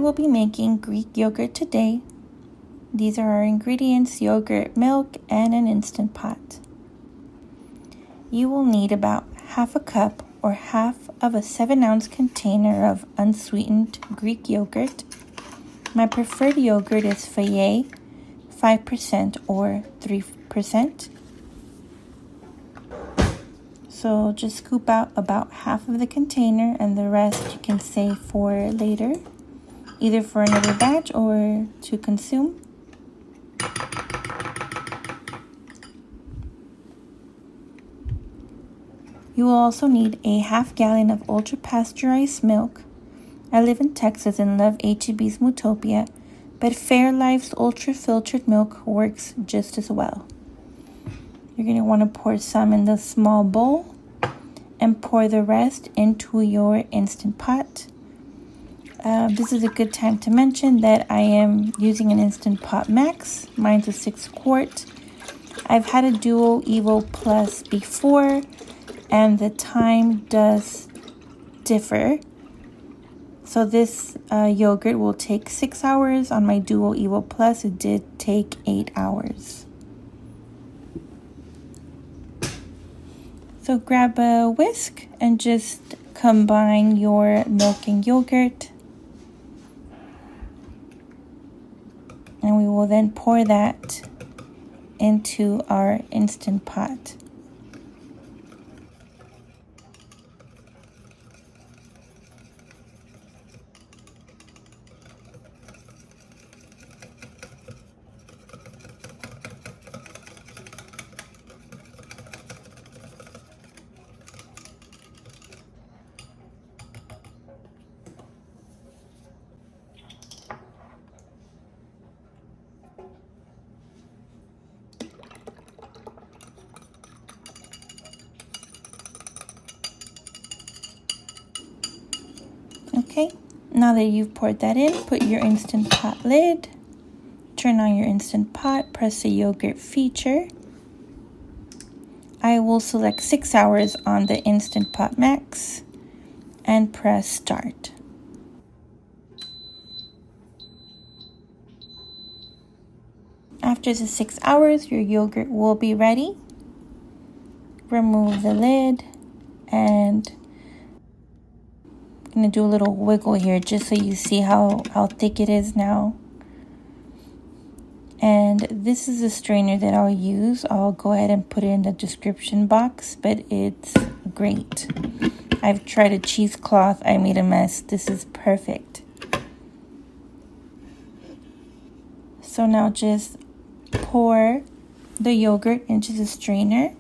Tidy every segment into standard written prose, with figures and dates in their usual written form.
will be making Greek yogurt today. These are our ingredients: yogurt, milk, and an Instant Pot. You will need about half a cup or half of a 7-ounce container of unsweetened Greek yogurt. My preferred yogurt is Faye, 5% or 3%. So just scoop out about half of the container, and the rest you can save for later, either for another batch or to consume. You will also need a half gallon of ultra pasteurized milk. I live in Texas and love H-E-B's Mootopia, but Fairlife's ultra filtered milk works just as well. You're going to want to pour some in the small bowl and pour the rest into your Instant Pot. This is a good time to mention that I am using an Instant Pot Max. Mine's a 6 quart. I've had a Duo Evo Plus before, and the time does differ. So this yogurt will take 6 hours. On my Duo Evo Plus, it did take 8 hours. So grab a whisk and just combine your milk and yogurt. And we will then pour that into our Instant Pot. Okay, now that you've poured that in, put your Instant Pot lid, turn on your Instant Pot, press the yogurt feature. I will select 6 hours on the Instant Pot Max and press start. After the 6 hours, your yogurt will be ready. Remove the lid, and I'm going to do a little wiggle here just so you see how thick it is now. And this is a strainer that I'll use. I'll go ahead and put it in the description box, but it's great. I've tried a cheesecloth. I made a mess. This is perfect. So now just pour the yogurt into the strainer.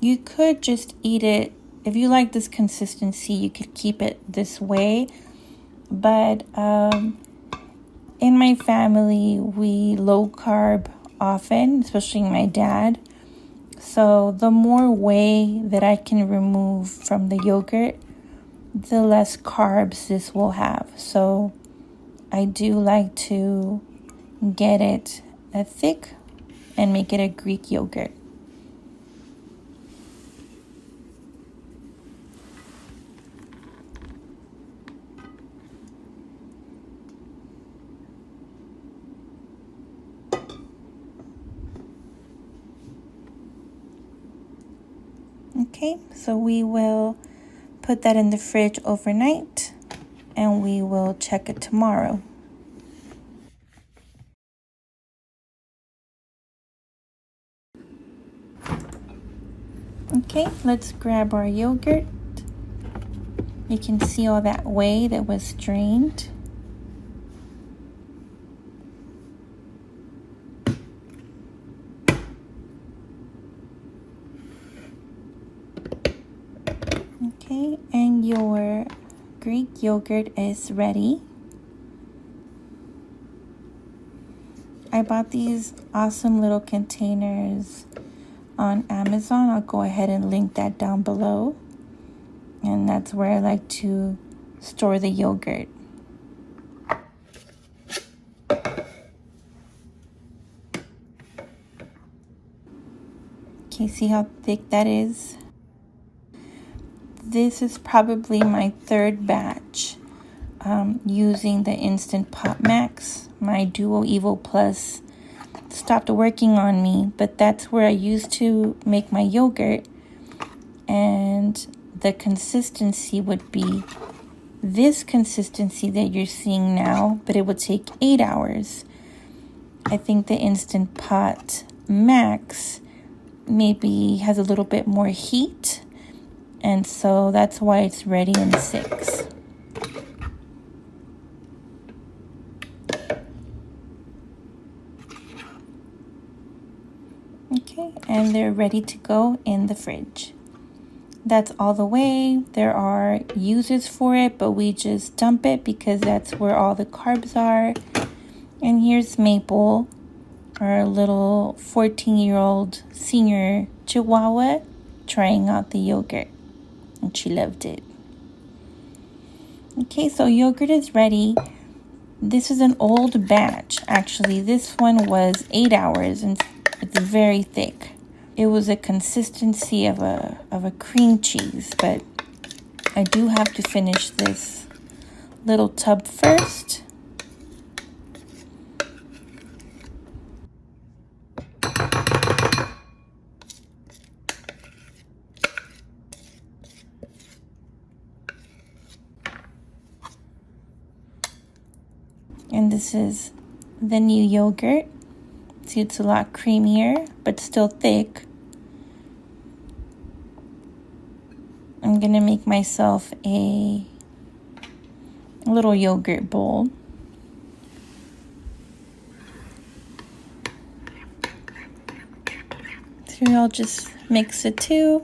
You could just eat it. If you like this consistency, you could keep it this way. But in my family, we low carb often, especially my dad. So the more whey that I can remove from the yogurt, the less carbs this will have. So I do like to get it thick and make it a Greek yogurt. Okay, so we will put that in the fridge overnight, and we will check it tomorrow. Okay, let's grab our yogurt. You can see all that whey that was strained. Okay, and your Greek yogurt is ready. I bought these awesome little containers on Amazon. I'll go ahead and link that down below. And that's where I like to store the yogurt. Okay, see how thick that is? This is probably my third batch using the Instant Pot Max. My Duo Evo Plus stopped working on me, but that's where I used to make my yogurt, and the consistency would be this consistency that you're seeing now, but it would take 8 hours. I think the Instant Pot Max maybe has a little bit more heat, and so that's why it's ready in 6. Okay, and they're ready to go in the fridge. That's all the way. There are uses for it, but we just dump it because that's where all the carbs are. And here's Maple, our little 14-year-old senior Chihuahua, trying out the yogurt, and she loved it. Okay, so yogurt is ready. This is an old batch, actually. This one was 8 hours, and it's very thick. It was a consistency of a cream cheese, but I do have to finish this little tub first. And this is the new yogurt. See, it's a lot creamier, but still thick. I'm gonna make myself a little yogurt bowl. So I'll just mix the two.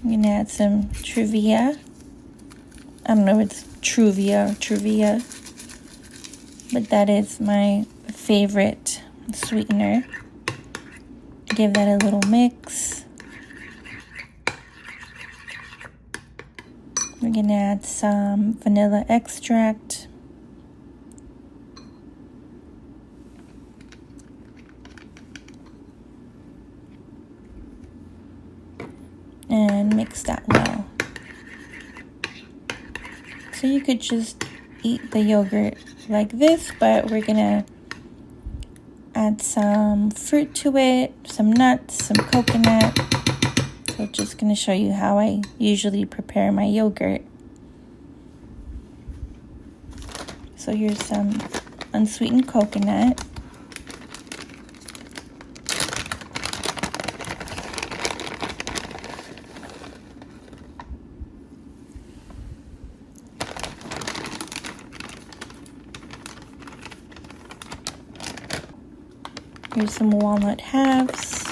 I'm gonna add some Truvia. I don't know if it's Truvia or Truvia, but that is my favorite sweetener. Give that a little mix. We're gonna add some vanilla extract. And mix that well. So you could just eat the yogurt like this, but we're gonna add some fruit to it, some nuts, some coconut. So just gonna show you how I usually prepare my yogurt. So here's some unsweetened coconut. Here's some walnut halves.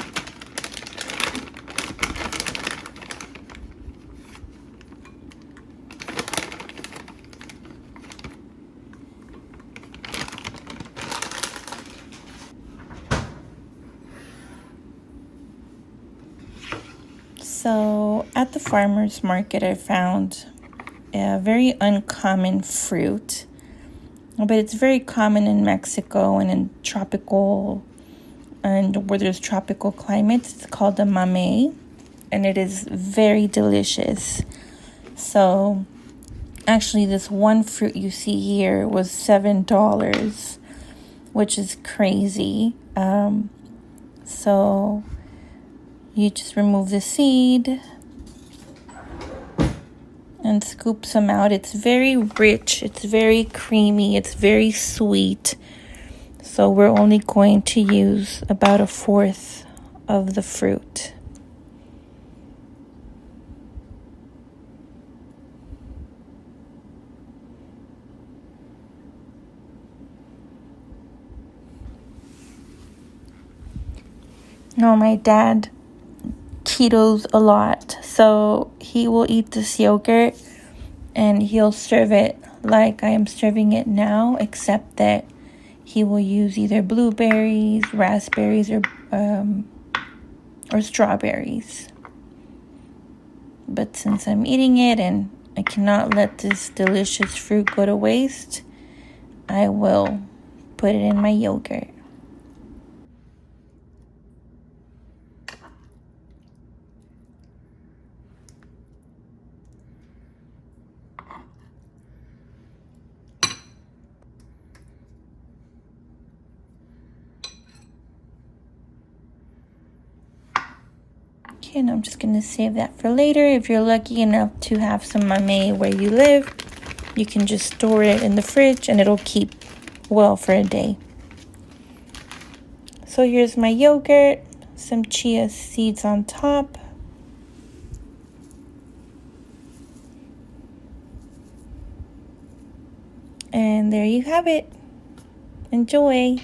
So at the farmer's market, I found a very uncommon fruit, but it's very common in Mexico and in tropical and where there's tropical climates. It's called the mamey, and it is very delicious. So actually this one fruit you see here was $7, which is crazy. So you just remove the seed and scoop some out. It's very rich, it's very creamy, it's very sweet. So we're only going to use about 1/4 of the fruit. Now my dad ketos a lot, so he will eat this yogurt and he'll serve it like I am serving it now, except that he will use either blueberries, raspberries, or strawberries. But since I'm eating it and I cannot let this delicious fruit go to waste, I will put it in my yogurt. Okay, and I'm just going to save that for later. If you're lucky enough to have some mame where you live, you can just store it in the fridge and it'll keep well for a day. So here's my yogurt, some chia seeds on top. And there you have it. Enjoy.